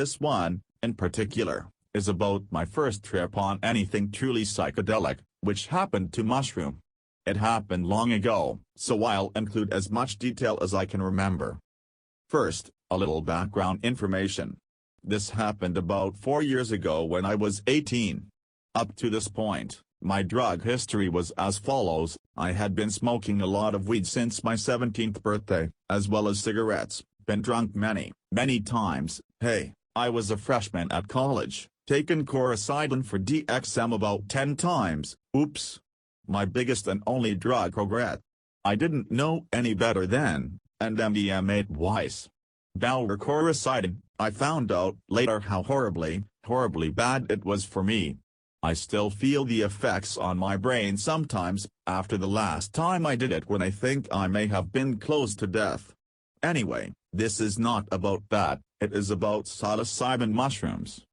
This one, in particular, is about my first trip on anything truly psychedelic, which happened to mushroom. It happened long ago, so I'll include as much detail as I can remember. First, a little background information. This happened about 4 years ago when I was 18. Up to this point, my drug history was as follows. I had been smoking a lot of weed since my 17th birthday, as well as cigarettes, been drunk many, many times. Hey, I was a freshman at college, taken Coricidin for DXM about 10 times, oops. My biggest and only drug regret. I didn't know any better then, and MDMA twice. Coricidin, I found out later how horribly bad it was for me. I still feel the effects on my brain sometimes, after the last time I did it when I think I may have been close to death. Anyway, this is not about that, it is about psilocybin mushrooms.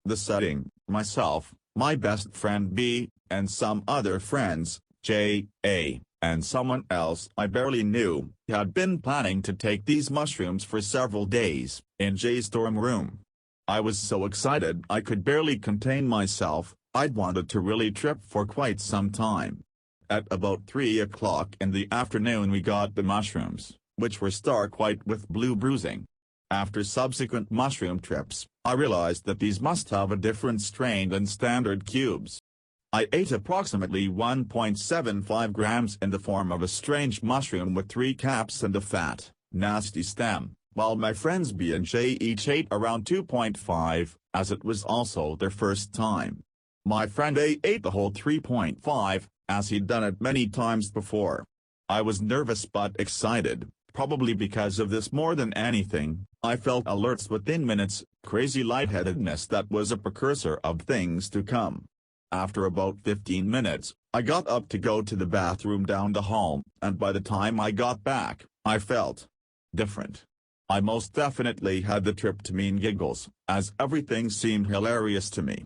The setting, myself, my best friend B, and some other friends, J, A, and someone else I barely knew, had been planning to take these mushrooms for several days, in J's dorm room. I was so excited I could barely contain myself. I'd wanted to really trip for quite some time. At about 3 o'clock in the afternoon we got the mushrooms, which were stark white with blue bruising. After subsequent mushroom trips, I realized that these must have a different strain than standard cubes. I ate approximately 1.75 grams in the form of a strange mushroom with 3 caps and a fat, nasty stem, while my friends B and J each ate around 2.5, as it was also their first time. My friend A ate the whole 3.5, as he'd done it many times before. I was nervous but excited, probably because of this more than anything. I felt alerts within minutes, crazy lightheadedness that was a precursor of things to come. After about 15 minutes, I got up to go to the bathroom down the hall, and by the time I got back, I felt different. I most definitely had the tryptamine giggles, as everything seemed hilarious to me.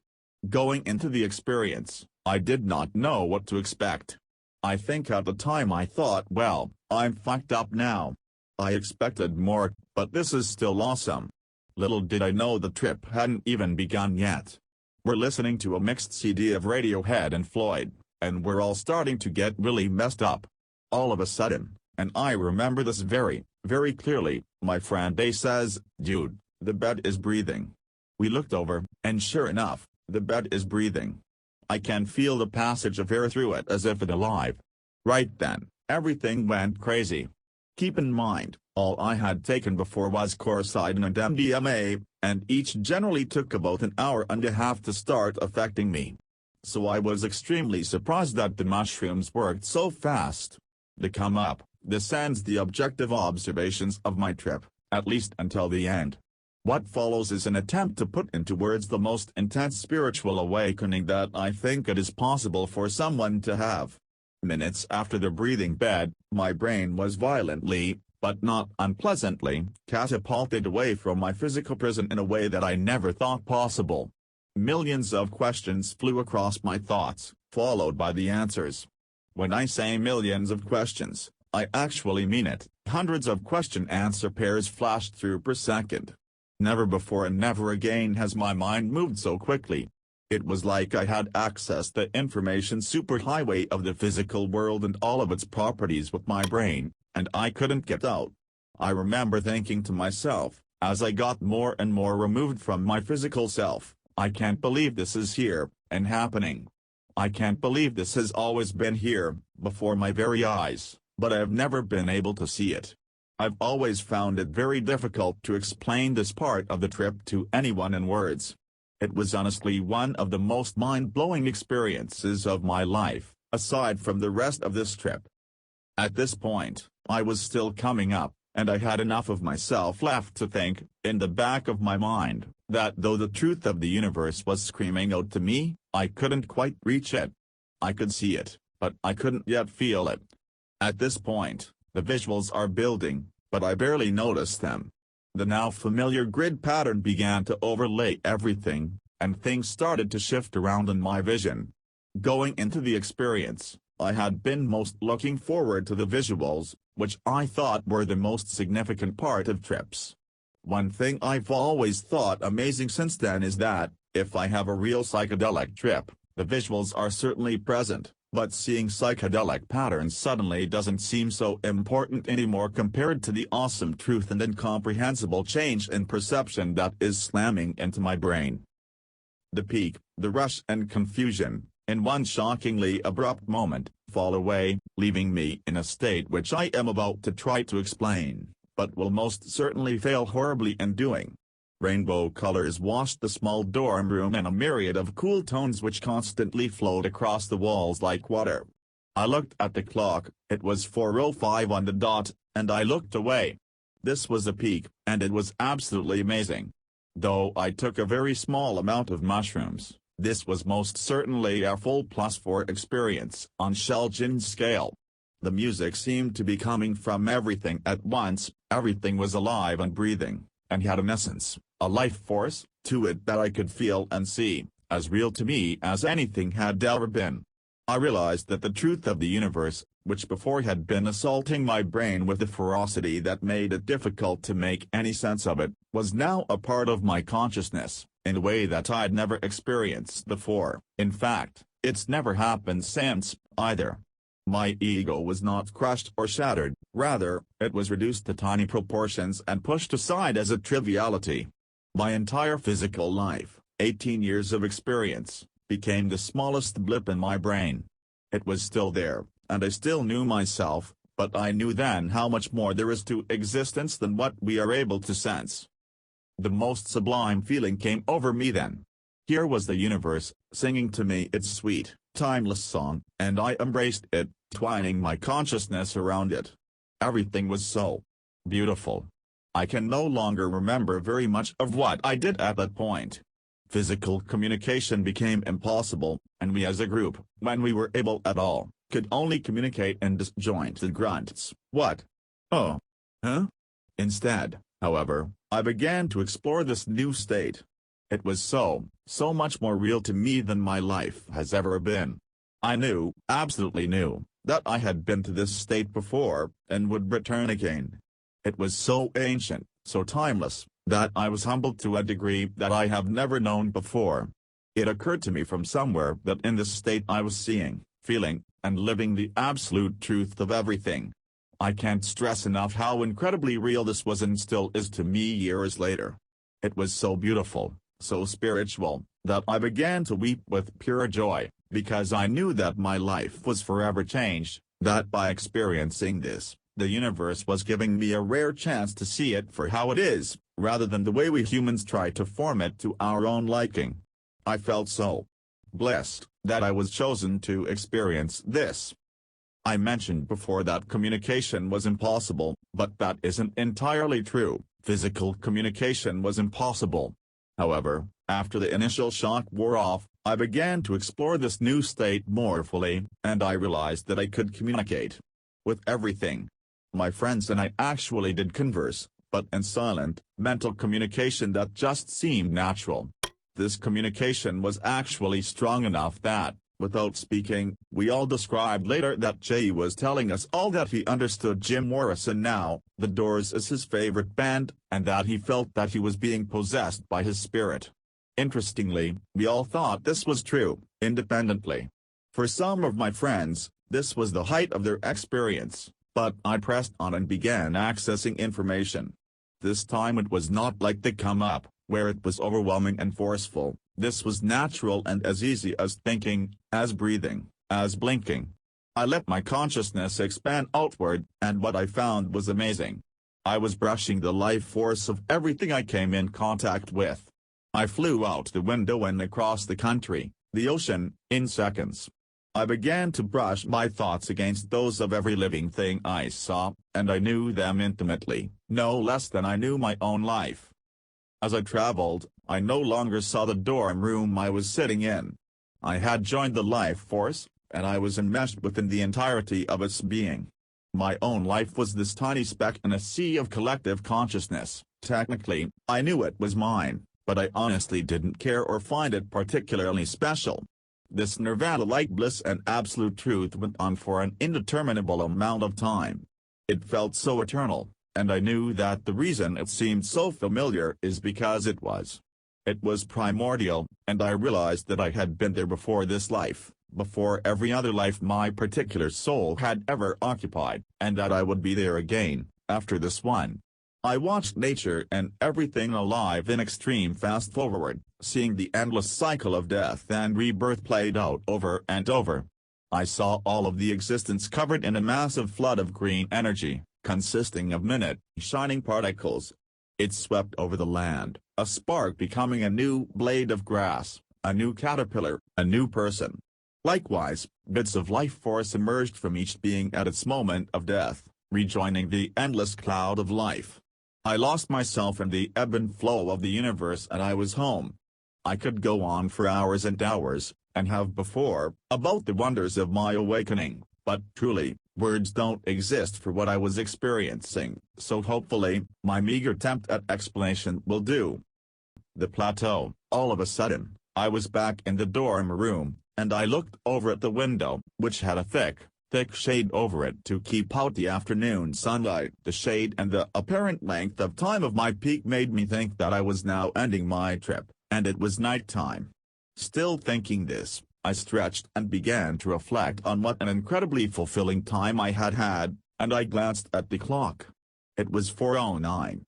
Going into the experience, I did not know what to expect. I think at the time I thought, well, I'm fucked up now. I expected more, but this is still awesome. Little did I know the trip hadn't even begun yet. We're listening to a mixed CD of Radiohead and Floyd, and we're all starting to get really messed up. All of a sudden, and I remember this very, very clearly, my friend A says, "Dude, the bed is breathing." We looked over, and sure enough, the bed is breathing. I can feel the passage of air through it as if it's alive. Right then, everything went crazy. Keep in mind, all I had taken before was Coricidin and MDMA, and each generally took about an hour and a half to start affecting me. So I was extremely surprised that the mushrooms worked so fast. To come up, this ends the objective observations of my trip, at least until the end. What follows is an attempt to put into words the most intense spiritual awakening that I think it is possible for someone to have. Minutes after the breathing bed, my brain was violently, but not unpleasantly, catapulted away from my physical prison in a way that I never thought possible. Millions of questions flew across my thoughts, followed by the answers. When I say millions of questions, I actually mean it. Hundreds of question-answer pairs flashed through per second. Never before and never again has my mind moved so quickly. It was like I had accessed the information superhighway of the physical world and all of its properties with my brain, and I couldn't get out. I remember thinking to myself, as I got more and more removed from my physical self, I can't believe this is here, and happening. I can't believe this has always been here, before my very eyes, but I have never been able to see it. I've always found it very difficult to explain this part of the trip to anyone in words. It was honestly one of the most mind-blowing experiences of my life, aside from the rest of this trip. At this point, I was still coming up, and I had enough of myself left to think, in the back of my mind, that though the truth of the universe was screaming out to me, I couldn't quite reach it. I could see it, but I couldn't yet feel it. At this point, the visuals are building, but I barely noticed them. The now familiar grid pattern began to overlay everything, and things started to shift around in my vision. Going into the experience, I had been most looking forward to the visuals, which I thought were the most significant part of trips. One thing I've always thought amazing since then is that, if I have a real psychedelic trip, the visuals are certainly present, but seeing psychedelic patterns suddenly doesn't seem so important anymore compared to the awesome truth and incomprehensible change in perception that is slamming into my brain. The peak, the rush and confusion, in one shockingly abrupt moment, fall away, leaving me in a state which I am about to try to explain, but will most certainly fail horribly in doing. Rainbow colors washed the small dorm room in a myriad of cool tones which constantly flowed across the walls like water. I looked at the clock, it was 4:05 on the dot, and I looked away. This was a peak, and it was absolutely amazing. Though I took a very small amount of mushrooms, this was most certainly a full +4 experience on Shelgin's scale. The music seemed to be coming from everything at once, everything was alive and breathing, and had an essence, a life force, to it that I could feel and see, as real to me as anything had ever been. I realized that the truth of the universe, which before had been assaulting my brain with a ferocity that made it difficult to make any sense of it, was now a part of my consciousness, in a way that I'd never experienced before. In fact, it's never happened since, either. My ego was not crushed or shattered, rather, it was reduced to tiny proportions and pushed aside as a triviality. My entire physical life, 18 years of experience, became the smallest blip in my brain. It was still there, and I still knew myself, but I knew then how much more there is to existence than what we are able to sense. The most sublime feeling came over me then. Here was the universe, singing to me its sweet, timeless song, and I embraced it, twining my consciousness around it. Everything was so beautiful. I can no longer remember very much of what I did at that point. Physical communication became impossible, and we as a group, when we were able at all, could only communicate in disjointed grunts. What? Oh. Huh? Instead, however, I began to explore this new state. It was so much more real to me than my life has ever been. I knew, absolutely knew, that I had been to this state before, and would return again. It was so ancient, so timeless, that I was humbled to a degree that I have never known before. It occurred to me from somewhere that in this state I was seeing, feeling, and living the absolute truth of everything. I can't stress enough how incredibly real this was and still is to me years later. It was so beautiful, so spiritual, that I began to weep with pure joy, because I knew that my life was forever changed, that by experiencing this, the universe was giving me a rare chance to see it for how it is, rather than the way we humans try to form it to our own liking. I felt so blessed that I was chosen to experience this. I mentioned before that communication was impossible, but that isn't entirely true. Physical communication was impossible. However, after the initial shock wore off, I began to explore this new state more fully, and I realized that I could communicate with everything. My friends and I actually did converse, but in silent, mental communication that just seemed natural. This communication was actually strong enough that, without speaking, we all described later that Jay was telling us all that he understood Jim Morrison now, The Doors is his favorite band, and that he felt that he was being possessed by his spirit. Interestingly, we all thought this was true, independently. For some of my friends, this was the height of their experience, but I pressed on and began accessing information. This time it was not like the come up, where it was overwhelming and forceful. This was natural and as easy as thinking, as breathing, as blinking. I let my consciousness expand outward, and what I found was amazing. I was brushing the life force of everything I came in contact with. I flew out the window and across the country, the ocean, in seconds. I began to brush my thoughts against those of every living thing I saw, and I knew them intimately, no less than I knew my own life. As I traveled, I no longer saw the dorm room I was sitting in. I had joined the life force, and I was enmeshed within the entirety of its being. My own life was this tiny speck in a sea of collective consciousness. Technically, I knew it was mine, but I honestly didn't care or find it particularly special. This nirvana-like bliss and absolute truth went on for an indeterminable amount of time. It felt so eternal, and I knew that the reason it seemed so familiar is because it was. It was primordial, and I realized that I had been there before this life, before every other life my particular soul had ever occupied, and that I would be there again, after this one. I watched nature and everything alive in extreme fast-forward, seeing the endless cycle of death and rebirth played out over and over. I saw all of the existence covered in a massive flood of green energy, consisting of minute, shining particles. It swept over the land, a spark becoming a new blade of grass, a new caterpillar, a new person. Likewise, bits of life force emerged from each being at its moment of death, rejoining the endless cloud of life. I lost myself in the ebb and flow of the universe and I was home. I could go on for hours and hours, and have before, about the wonders of my awakening, but truly, words don't exist for what I was experiencing, so hopefully, my meager attempt at explanation will do. The plateau, all of a sudden, I was back in the dorm room, and I looked over at the window, which had a thick shade over it to keep out the afternoon sunlight. The shade and the apparent length of time of my peak made me think that I was now ending my trip, and it was night time. Still thinking this, I stretched and began to reflect on what an incredibly fulfilling time I had had, and I glanced at the clock. It was 4:09.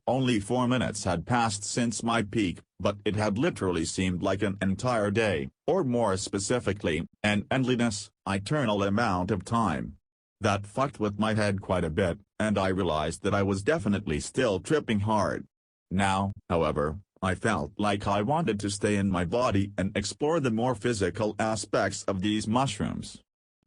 Only 4 minutes had passed since my peak, but it had literally seemed like an entire day, or more specifically, an endless, eternal amount of time. That fucked with my head quite a bit, and I realized that I was definitely still tripping hard. Now, however, I felt like I wanted to stay in my body and explore the more physical aspects of these mushrooms.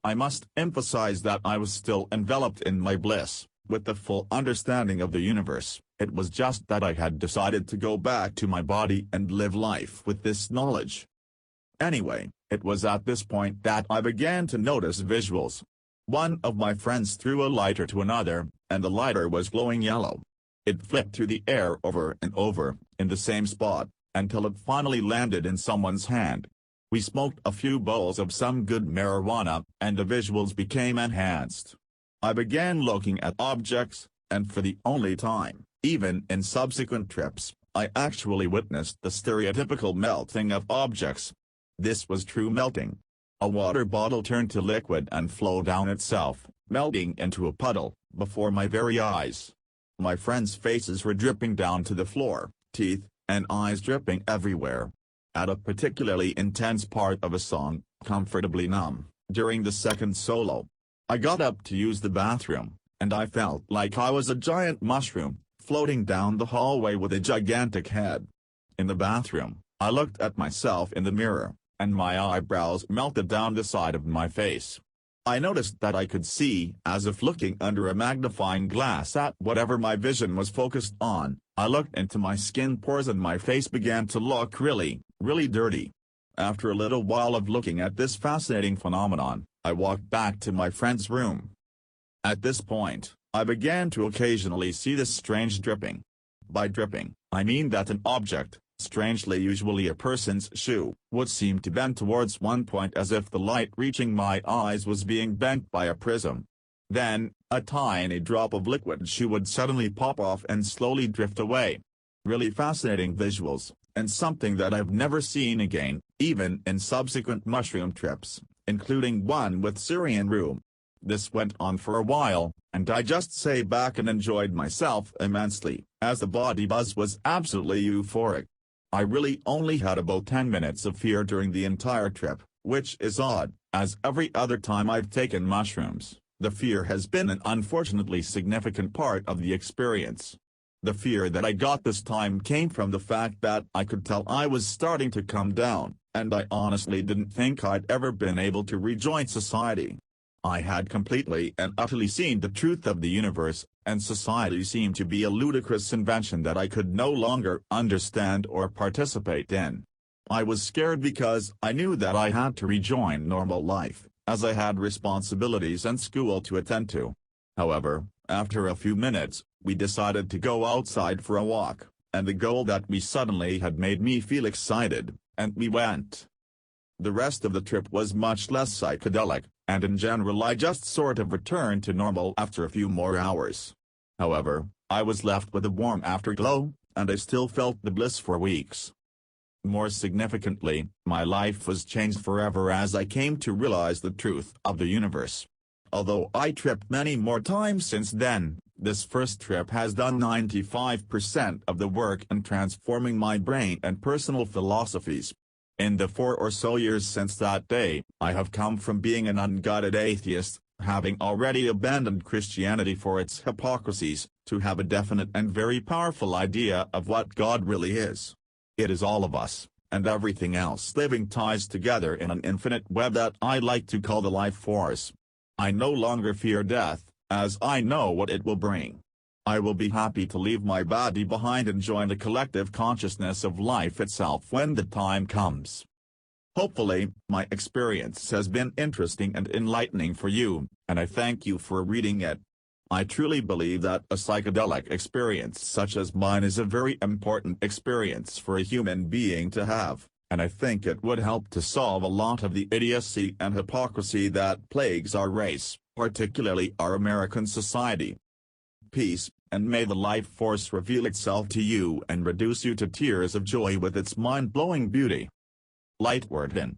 I must emphasize that I was still enveloped in my bliss, with the full understanding of the universe. It was just that I had decided to go back to my body and live life with this knowledge. Anyway, it was at this point that I began to notice visuals. One of my friends threw a lighter to another, and the lighter was glowing yellow. It flipped through the air over and over, in the same spot, until it finally landed in someone's hand. We smoked a few bowls of some good marijuana, and the visuals became enhanced. I began looking at objects, and for the only time, even in subsequent trips, I actually witnessed the stereotypical melting of objects. This was true melting. A water bottle turned to liquid and flowed down itself, melting into a puddle, before my very eyes. My friends' faces were dripping down to the floor, teeth and eyes dripping everywhere. At a particularly intense part of a song, Comfortably Numb, during the second solo, I got up to use the bathroom, and I felt like I was a giant mushroom, floating down the hallway with a gigantic head. In the bathroom, I looked at myself in the mirror, and my eyebrows melted down the side of my face. I noticed that I could see, as if looking under a magnifying glass at whatever my vision was focused on. I looked into my skin pores and my face began to look really dirty. After a little while of looking at this fascinating phenomenon, I walked back to my friend's room. At this point, I began to occasionally see this strange dripping. By dripping, I mean that an object, strangely usually a person's shoe, would seem to bend towards one point as if the light reaching my eyes was being bent by a prism. Then, a tiny drop of liquid shoe would suddenly pop off and slowly drift away. Really fascinating visuals, and something that I've never seen again, even in subsequent mushroom trips, including one with Syrian room. This went on for a while, and I just sat back and enjoyed myself immensely, as the body buzz was absolutely euphoric. I really only had about 10 minutes of fear during the entire trip, which is odd, as every other time I've taken mushrooms, the fear has been an unfortunately significant part of the experience. The fear that I got this time came from the fact that I could tell I was starting to come down, and I honestly didn't think I'd ever been able to rejoin society. I had completely and utterly seen the truth of the universe, and society seemed to be a ludicrous invention that I could no longer understand or participate in. I was scared because I knew that I had to rejoin normal life, as I had responsibilities and school to attend to. However, after a few minutes, we decided to go outside for a walk, and the goal that we suddenly had made me feel excited, and we went. The rest of the trip was much less psychedelic, and in general I just sort of returned to normal after a few more hours. However, I was left with a warm afterglow, and I still felt the bliss for weeks. More significantly, my life was changed forever as I came to realize the truth of the universe. Although I tripped many more times since then, this first trip has done 95% of the work in transforming my brain and personal philosophies. In the 4 or so years since that day, I have come from being an unguided atheist, having already abandoned Christianity for its hypocrisies, to have a definite and very powerful idea of what God really is. It is all of us, and everything else living ties together in an infinite web that I like to call the life force. I no longer fear death, as I know what it will bring. I will be happy to leave my body behind and join the collective consciousness of life itself when the time comes. Hopefully, my experience has been interesting and enlightening for you, and I thank you for reading it. I truly believe that a psychedelic experience such as mine is a very important experience for a human being to have, and I think it would help to solve a lot of the idiocy and hypocrisy that plagues our race, particularly our American society. Peace, and may the life force reveal itself to you and reduce you to tears of joy with its mind-blowing beauty. Lightward in.